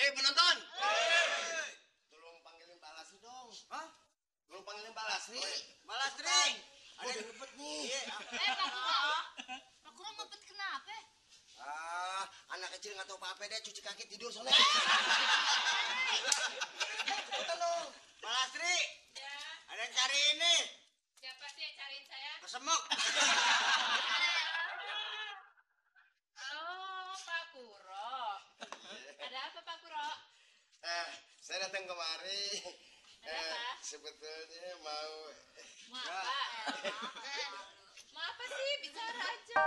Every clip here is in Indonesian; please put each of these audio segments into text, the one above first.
Penonton. Tolong panggilin Pak Lasri dong. Hah? Tolong panggilin Pak Lasri. Pak Lasri. Ada yang ngebet nih. Pak Kuro. Pak Kuro ngebet kenapa? Anak kecil nggak tahu apa-apa deh, cuci kaki tidur soalnya. Cepetan dong. Pak Lasri. Ya. Ada yang cari ini. Siapa sih yang cariin saya? Kesemuk. Oh, Pak Kuro. Ada apa Pak Kuro? Saya datang kemari. Ada apa? Sebetulnya mau. Mau apa? Mau apa sih? Bicara aja.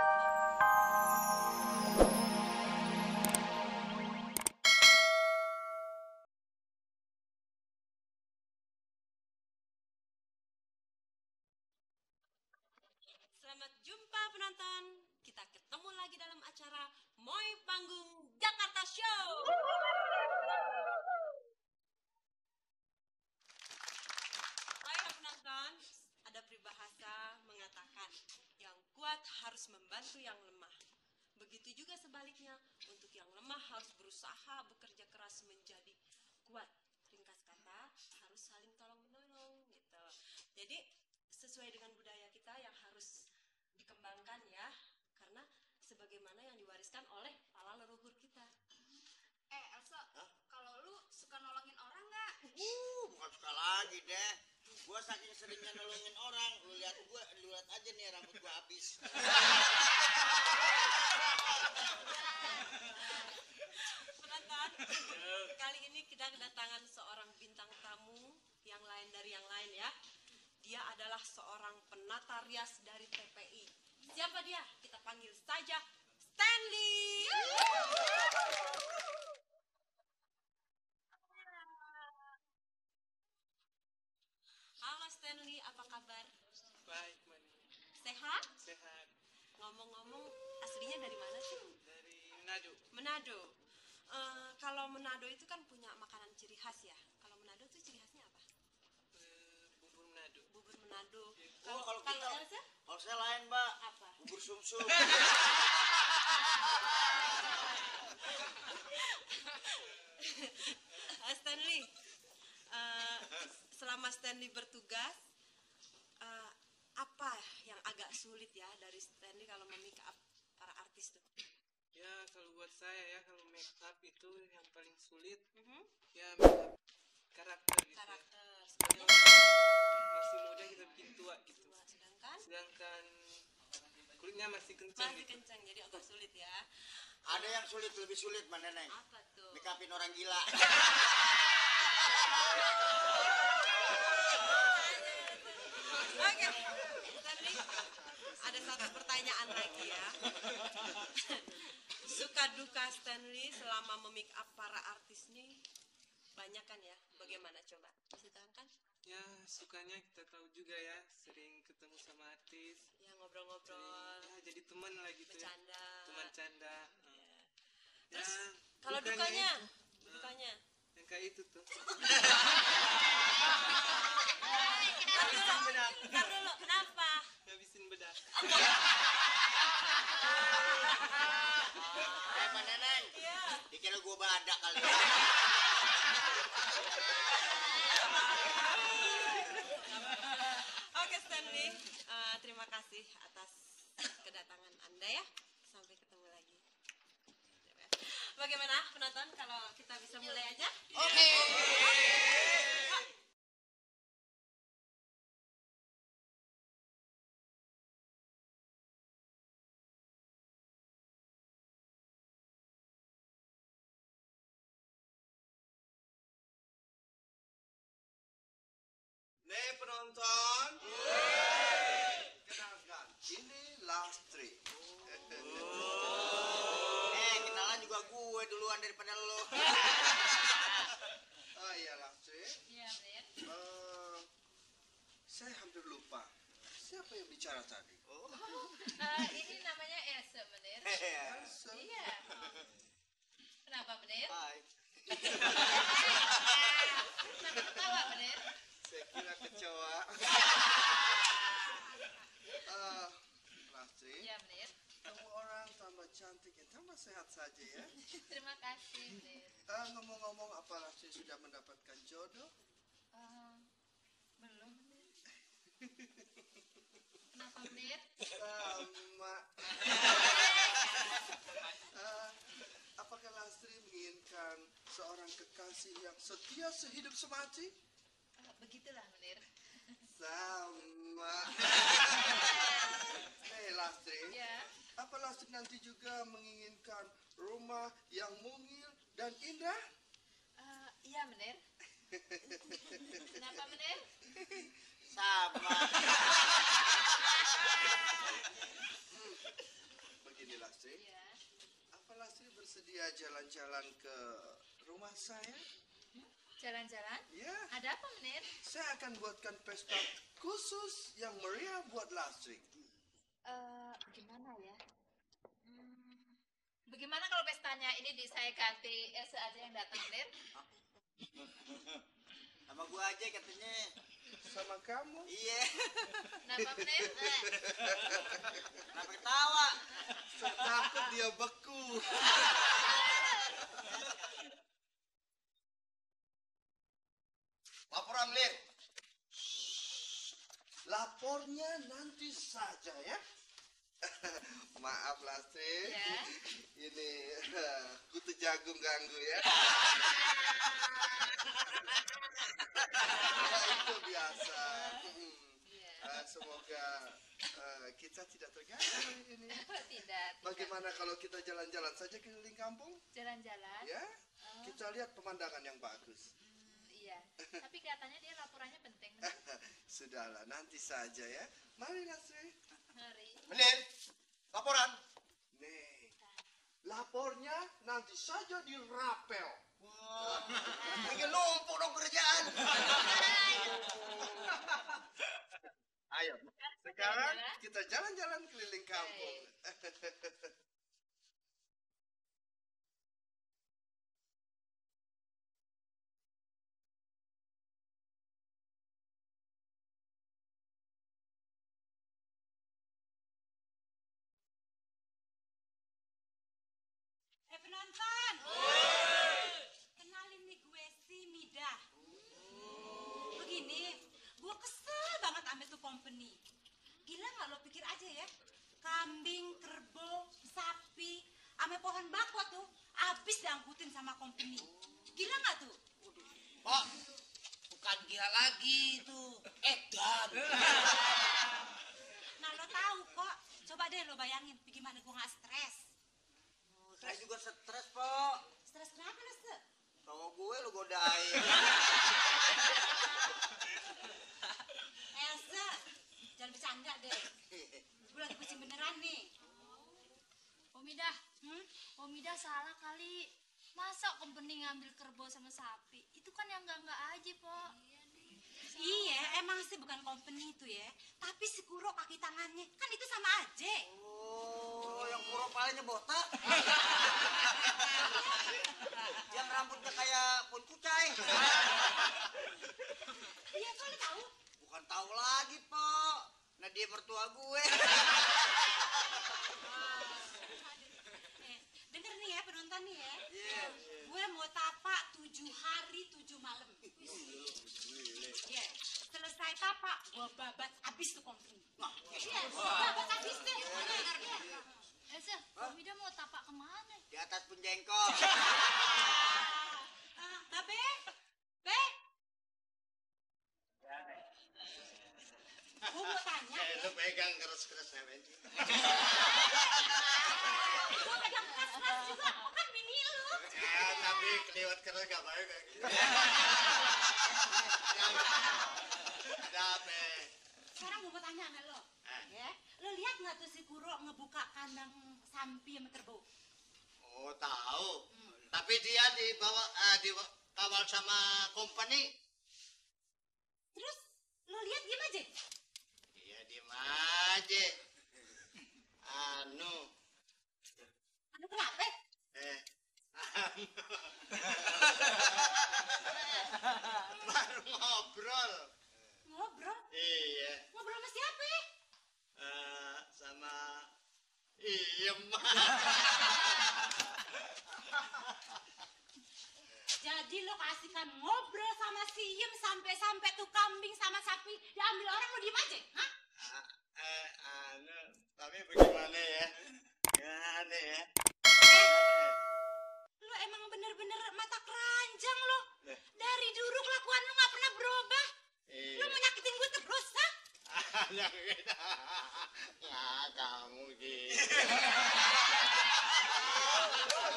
Selamat jumpa penonton. Kita ketemu lagi dalam acara Moy Panggung Jakarta Show. Baiklah penonton, ada peribahasa mengatakan yang kuat harus membantu yang lemah. Begitu juga sebaliknya, untuk yang lemah harus berusaha bekerja keras menjadi kuat. Ringkas kata, harus saling tolong-menolong gitu. Jadi sesuai dengan budaya kita yang harus dikembangkan ya, karena sebagaimana yang diwariskan oleh para leluhur kita. Elsa, kalau lu suka nolongin orang nggak? Bukan suka lagi deh. Gua saking seringnya nolongin orang, lu lihat aja nih rambut gua habis. Penonton, kali ini kita kedatangan seorang bintang tamu yang lain dari yang lain ya. Dia adalah seorang penata rias dari TPI. Siapa dia? Kita panggil saja Stanley. Halo Stanley, apa kabar? Baik, Mani. Sehat? Sehat. Ngomong-ngomong, aslinya dari mana sih? Dari Manado. Manado. Kalau Manado itu kan punya makanan ciri khas ya. Kalau Manado itu ciri khasnya apa? Bubur Manado. Bubur Manado. Kalau Elsa? kalau saya lain, Mbak. Apa? Bubur sumsum. Stanley, selama Stanley bertugas, apa yang agak sulit ya dari Stanley kalau make up para artis tuh? Ya, kalau buat saya ya, kalau make up itu yang paling sulit ya make up karakter gitu. Karakter. Ya. Masih muda kita bikin tua gitu. Sedangkan kulitnya masih kencang Masih gitu. kencang, jadi agak sulit ya. Ada yang sulit, lebih sulit, Mbak Neneng. Apa tuh? Make upin orang gila. Oke, Stanley, ada satu pertanyaan lagi ya. Suka duka Stanley selama memake up para artis nih banyak kan ya? Bagaimana coba? Bisa terangkan? Ya, sukanya kita tahu juga ya, sering ketemu sama artis. Ya ngobrol-ngobrol, Ya, jadi teman lah gitu ya. bercanda. Teman canda. Terus Ya, kalau dukanya? itu. Dukanya? Yang kayak itu tuh. Ntar dulu, kenapa? Ngabisin bedak. Mbak Neneng. Iya. Dikira gua badak kali. Oke Stanley, terima kasih atas kedatangan Anda ya. Sampai ketemu lagi. Bagaimana penonton kalau kita bisa mulai aja? Oke. Nih penonton. Kenalkan, ini Lastri. Kenalan juga gue duluan daripada lo. Oh iya Lastri. Iya, bener. Saya hampir lupa. Siapa yang bicara tadi? Ini namanya Elsa, bener. Elsa. Iya. Kenapa, bener? Hai. Kenapa ketawa, bener? Saya kira kecoa. Lastri. Iya, bener. Kamu orang tambah cantik ya, tambah sama sehat saja ya. Terima kasih, Menir. Ngomong-ngomong, apa Lastri sudah mendapatkan jodoh? Belum, Menir. Kenapa, Menir? Sama. Apakah Lastri menginginkan seorang kekasih yang setia sehidup semati? Begitulah, Menir. Sama. Hei Lastri, Ya. apa Lastri nanti juga menginginkan rumah yang mungil dan indah? Iya, Menir. Kenapa, Menir? Sama. Begini Lastri, Ya. apa Lastri bersedia jalan-jalan ke rumah saya? Jalan-jalan? Ya, Ada apa, Menir? saya akan buatkan pesta khusus yang meriah buat Lastri. Gimana ya? Bagaimana kalau pestanya ini saya ganti Else aja yang datang, Menir? Sama gua aja katanya. Sama kamu? Iya. Kenapa, Menir? Kenapa ketawa? Saya takut dia beku. Laporan, Lir. Lapornya nanti saja ya. Maaf Lastri. Ya. Ini kutu jagung ganggu ya. Ya, itu biasa. Semoga kita tidak terganggu hari ini. Tidak. Bagaimana kalau kita jalan-jalan saja keliling kampung? Jalan-jalan? Ya, kita lihat pemandangan yang bagus. Iya. Tapi kelihatannya dia laporannya penting, Menir. Sudahlah, nanti saja ya. Mari Lastri. Mari. Menir, laporan. Nih, lapornya nanti saja dirapel. Wah, ini numpuk dong kerjaan. Ayo, sekarang kita jalan-jalan keliling kampung. Penonton. Kenalin nih gue si Mida. Begini, gue kesel banget sama tuh company. Gila nggak lo pikir aja ya? Kambing, kerbau, sapi, sama pohon bakwa tuh abis diangkutin sama company. Gila nggak tuh? Pak, bukan gila lagi itu. Edan. Nah lo tahu kok. Coba deh lo bayangin bagaimana gue nggak stres. Saya juga stres, Pak. Stres kenapa lo se? Sama gue lu godain. Elsa, jangan bercanda deh. Gue lagi pusing beneran nih. Omidah, Omidah salah kali. Masa company ngambil kerbau sama sapi? Itu kan yang enggak aja, Pak. Iya, emang sih bukan company itu ya. Tapi si Kuro kaki tangannya, kan itu sama aja. Oh, yang pura palanya botak. Yang rambutnya kayak pun kucai. Iya, kok lo tahu? Bukan tahu lagi, Pak. Nah, dia mertua gue. Denger nih ya penonton nih ya. Iya. Gue mau tapak 7 hari 7 malam. Iya. Selesai tapak, gue babat abis tuh company. Iya, babat abis deh. Elsa, Omidah mau tapak kemana? Di atas penjengkol. Babe, Be. Gue mau tanya. Lu pegang keras-kerasnya, Ben. Gue pegang keras-keras juga. Kan bini lu. Ya, tapi keliwat keras gak baik kayak gitu. Ada apa? Sekarang gue mau tanya sama lo. Ya, lo lihat nggak tuh si Kuro ngebuka kandang sapi sama kerbau? Oh, tahu. Tapi dia dikawal sama company. Terus lo lihat gimana aja? Iya, diem aja. Anu. Anu kenapa? Baru ngobrol. Ngobrol? Iya. Ngobrol sama siapa? Sama Iem. lo kasihkan ngobrol sama si Iem sampai tuh kambing sama sapi diambil orang lo diem aja, hah? Tapi bagaimana ya? Ya aneh ya. Lo emang bener-bener mata keranjang lo. Dari dulu kelakuan lo gak pernah berubah. Lo mau nyakitin gue terus, ha? Kamu gitu.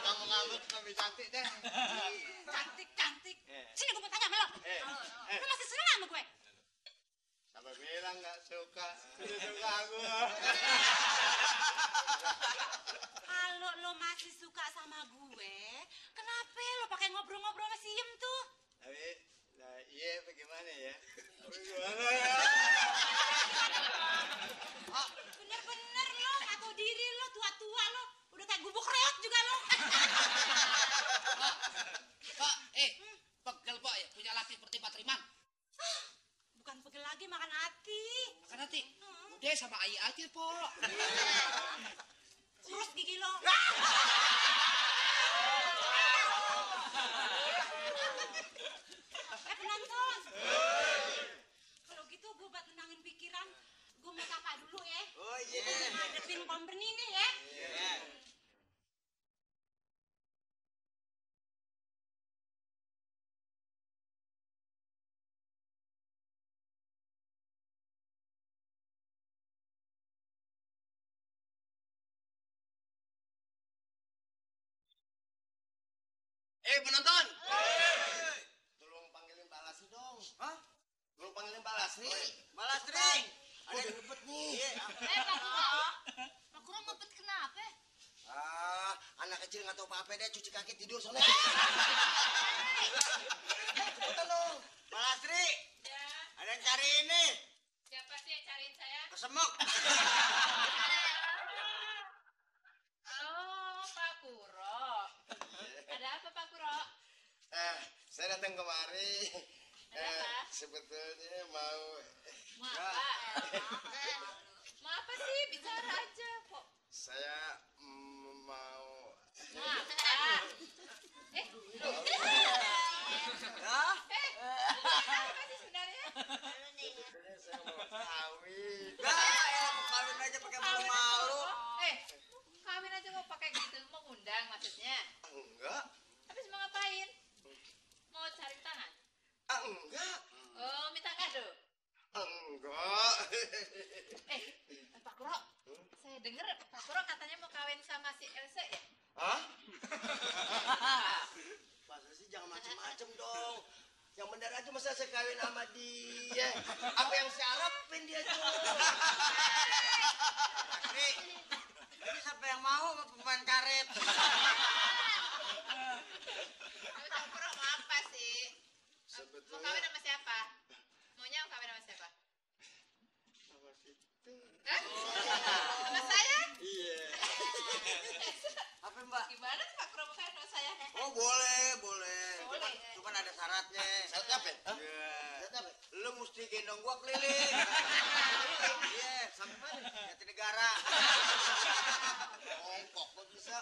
Kamu ngambek lebih cantik deh. Cantik. Sini gue mau tanya sama lo. Lo masih seneng sama gue? Siapa bilang nggak suka? Suka aku. Kalau lo masih suka sama gue, kenapa lo pakai ngobrol-ngobrol sama si Iem tuh? Tapi, nah iya bagaimana ya? Bagaimana ya? Bener-bener lo, gak tau diri lo, tua-tua lo. Udah kayak gubuk reot juga lo. Pak, pegel Pak ya punya laki seperti Pak Triman. Bukan pegel lagi, makan hati. Makan hati. Udah sama Ai aja, Pak. Urus gigi lo. Penonton. Kalau gitu gue buat tenangin pikiran, gue mau sapa dulu ya. Oh iya. Ngadepin company nih ya. Penonton. Tolong panggilin Pak Lasri dong. Hah? Tolong panggilin Pak Lasri. Pak Lasri. Ada yang ngebet nih. Pak Kuro. Pak Kuro ngebet kenapa? Anak kecil nggak tahu apa-apa deh, cuci kaki tidur soalnya. Cepetan dong. Pak Lasri. Ya. Ada yang cari ini. Siapa sih yang cariin saya? Kesemuk. Oh, Pak Kuro. Ada apa Pak Kuro? Saya datang kemari. Ada apa? Sebetulnya mau. Mau apa? Mau apa sih? Bicara aja kok. Saya mau. Mau apa? Apa sih sebenarnya? Sebetulnya saya mau kawin. Kawin aja pakai malu-malu. Kawin aja mau pakai gitu, mau ngundang maksudnya. Enggak. Habis mau ngapain? Mau cari tangan? Enggak. Oh, minta kado. Enggak. Pak Kuro, saya dengar Pak Kuro katanya mau kawin sama si Elsa ya? Hah? Masa sih jangan macem-macem dong. Yang benar aja masa saya kawin sama dia. Apa yang saya harapin dia tuh. Lasri. Ini siapa yang mau sama pemain karet? Tapi Pak Kuro mau apa sih? Mau Sebetulnya kawin sama siapa? Maunya mau kawin sama siapa? sama situ. Hah? Sama saya? Iya. Apa Mbak? Gimana tuh Pak Kuro mau kawin sama saya? Oh boleh, boleh. Boleh. Cuman ada syaratnya. Syaratnya apa? Iya. Syaratnya apa? Lu mesti gendong gua keliling. Iya, sampai mana? Jatinegara. Ongkok kok bisa.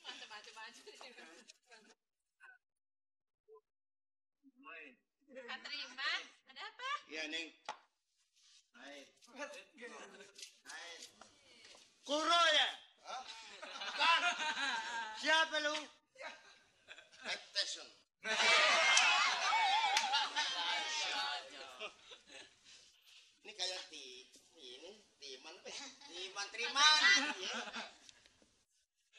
Macam-macam aja. Kak Terima, ada apa? Iya, Neng. Hai. Hai. Kuro ya? Bukan. Siapa lu? Expectation. Ini kayak Timan apa ya? Triman. Iya.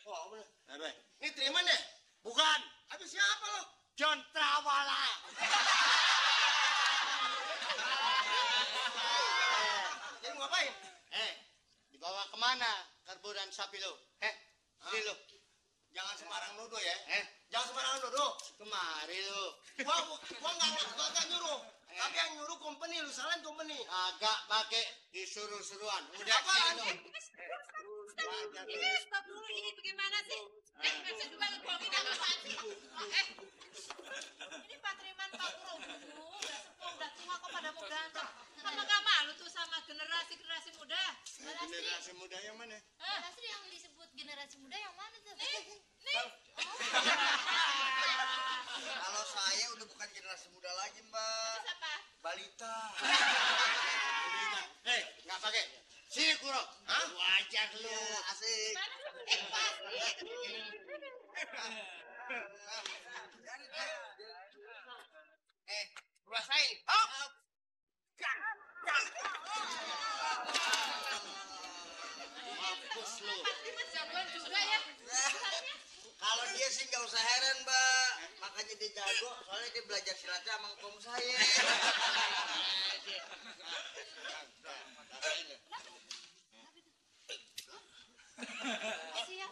Oh, bener. Apa? Ini Triman ya? Bukan. Habis siapa lo? John Travolta. Jadi mau ngapain? Dibawa kemana karbo dan sapi lo? Sini lo. Jangan sembarang nuduh ya. Jangan sembarang nuduh. Kemari lo. Gua nggak nyuruh. Tapi yang nyuruh company, lu salahin company. Agak pakai disuruh-suruhan. Udah Apaan? sini. Ini stop dulu, ini bagaimana sih? Maksud gue ngebohongin apaan sih? Ini Pak Triman, Pak Puro dulu, udah sepuh, udah tua kok pada mau ganteng. Apa gak malu tuh sama generasi muda? Generasi muda yang mana? Balasri yang disebut generasi muda yang mana tuh? Kalau saya udah bukan generasi muda lagi, Mbak. Siapa? Balita. Hei, nggak pakai. Sini Kuro. Hah? Wajar lu. Iya, asik. Mana lu? Pasti. Rasain. Mampus lu. Pak Triman jagoan juga ya. Kalau dia sih nggak usah heran, Mbak. Makanya dia jago, soalnya dia belajar silatnya sama ngkong saya. Siap.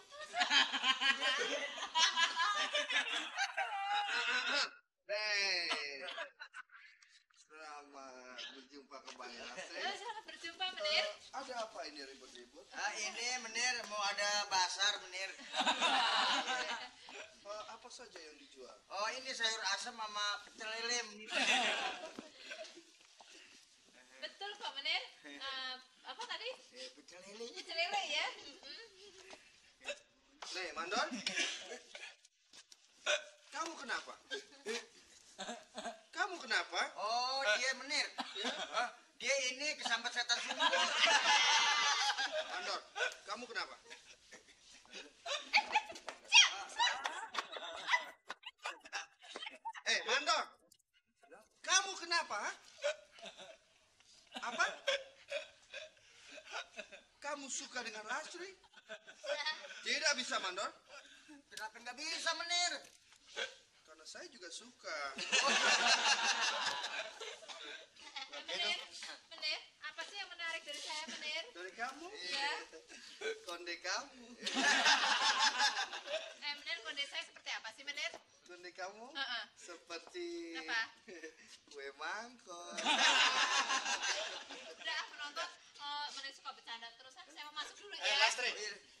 Selamat berjumpa kembali, Lasri. Selamat berjumpa, Menir. Ada apa ini ribut-ribut? Ini menir mau ada basar menir. Apa saja yang dijual? Oh ini sayur asem sama pecel lele. Betul kok, Menir. Apa tadi? Pecel lele. Pecel lele ya? Nih, Mandor. Kamu kenapa? Kamu kenapa? Oh dia menir. Hah? Dia ini kesambat setan sumur. Mandor, kamu kenapa? Mandor. Kamu kenapa? Ha? Apa? Kamu suka dengan Lasri? Tidak bisa, Mandor. Kenapa nggak bisa menir? Karena saya juga suka. Menir, Menir, apa sih yang menarik dari saya, Menir? Dari kamu? Iya. Konde kamu. Menir, kondisi saya seperti apa sih, Menir? Konde kamu Heeh. seperti Apa? kue mangkok. Udah, penonton, Menir suka bercanda terusan. Saya mau masuk dulu ya. Lastri,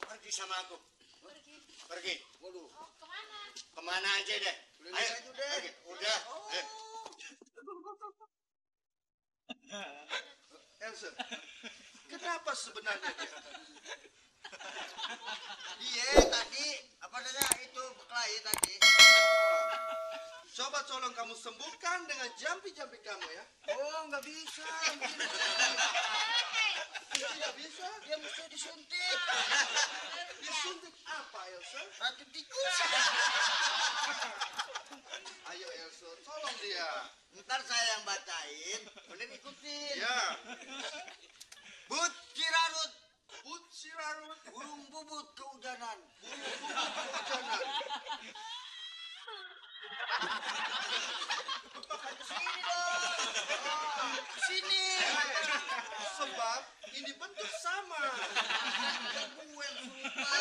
pergi sama aku. Pergi. Pergi. Waduh. Oh, kemana? Kemana aja deh. Udah Ayo, aja deh. pergi. Udah. Elsa, kenapa sebenarnya dia? Dia tadi apa namanya itu berkelahi tadi. Coba tolong kamu sembuhkan dengan jampi-jampi kamu ya. Oh nggak bisa. Tidak bisa? Dia mesti disuntik. Disuntik apa, Elsa? Racun tikus. Ayo, Elsa, tolong dia. Ntar saya yang bacain, bener ikutin. Ya, But Cirarut, but sirarut, burung bubut kehujanan. hujanan. Sini dong. Sini. Sebab ini bentuk sama. Gue yang lupa.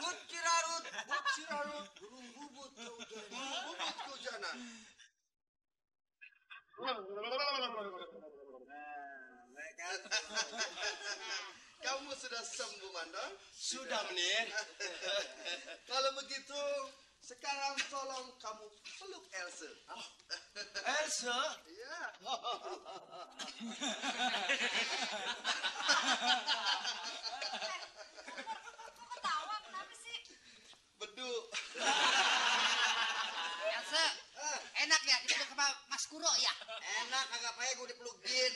But Cirarut, But sirarut, burung bubut kehujanan. bubut kehujanan. Kamu sudah sembuh, Mandor? Sudah menir. Kalau begitu, sekarang tolong kamu peluk Elsa. Elsa. Iya. Kok ketawa? Kenapa sih? Beduk. Elsa, enak ya dipeluk sama Mas Kuro ya? Enak kagak payah gue dipeluk jin.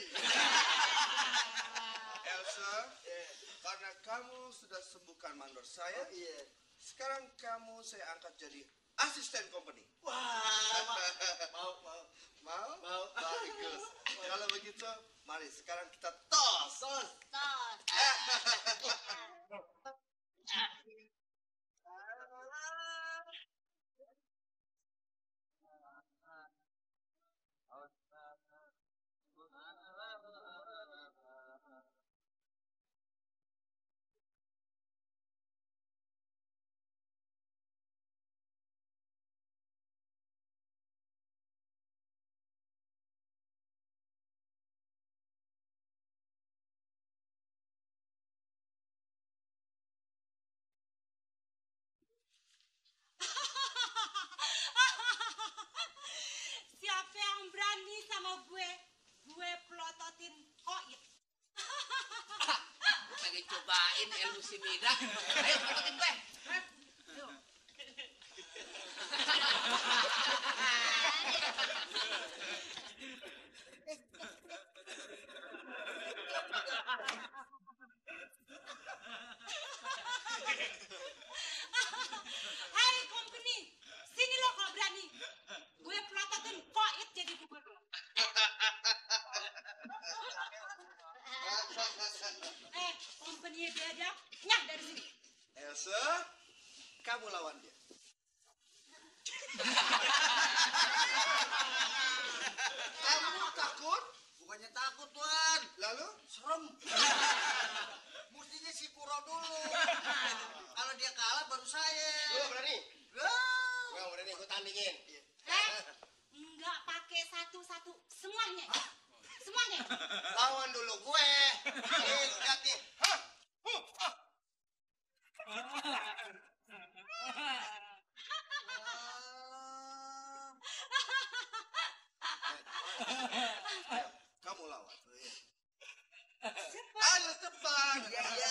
Elsa, karena kamu sudah sembuhkan mandor saya, Iya. sekarang kamu saya angkat jadi asisten company. Wah, Mau? Mau. Bagus. Kalau begitu, mari sekarang kita tos. cobain ilmu si Midah. Ayo ikutin gue. Ayo. Hai company, sini lo kalau berani. Gue pelototin Koit jadi gubernur. Company beda, nyah dari sini. Elsa, kamu lawan dia. Kamu takut? Bukannya takut, Tuan. Lalu? Serem. Mestinya si Kuro dulu. Kalau dia kalah baru saya. Lu berani? Wah. Gua berani ikut tandingin. Enggak pakai satu-satu, semuanya. Semuanya. Lawan dulu gue. Lihat nih. Kamu lawan. Ayo cepat. Iya.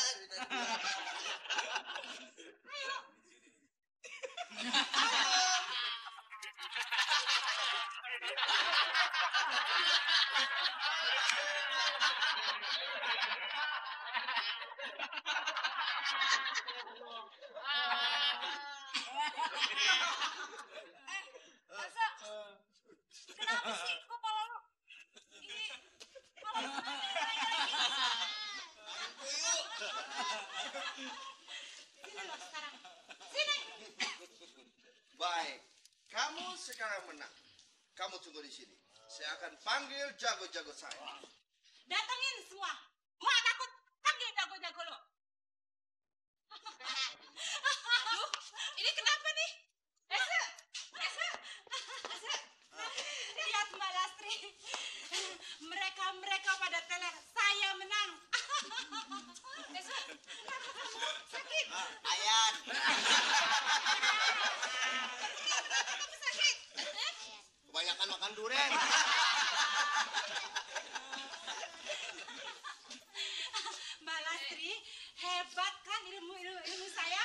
Masa? Kenapa sih kepala lu? Ini kepala lu Sini lo sekarang. Sini. Baik. Kamu sekarang menang. Kamu tunggu di sini. Saya akan panggil jago-jago saya. Datengin semua. Mak takut. Panggil jago-jago lo. Aduh, ini kenapa nih? Esa. Lihat Mbak Lastri. Mereka pada teler. Saya menang. Esa, kenapa kamu sakit? Ayan. Kamu sakit? Kebanyakan makan durian. Mbak Lastri, hebat kan ilmu saya?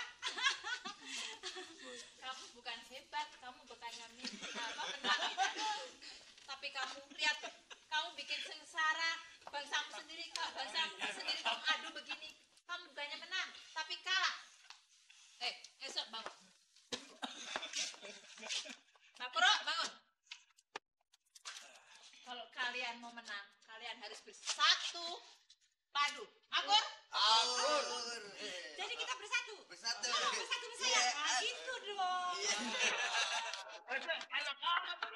Kamu bukan hebat, kamu bukan menang gitu. Tapi kamu lihat, kamu bikin sengsara bangsamu sendiri kamu adu begini. Kamu bukannya menang, tapi kalah. Esok bangun. Pak Kuro, bangun. Kalau kalian mau menang, kalian harus bersatu padu. Akur? Akur. Jadi kita bersatu. Bersatu. Bersatu sama saya. Nah, gitu dong. Anak-anak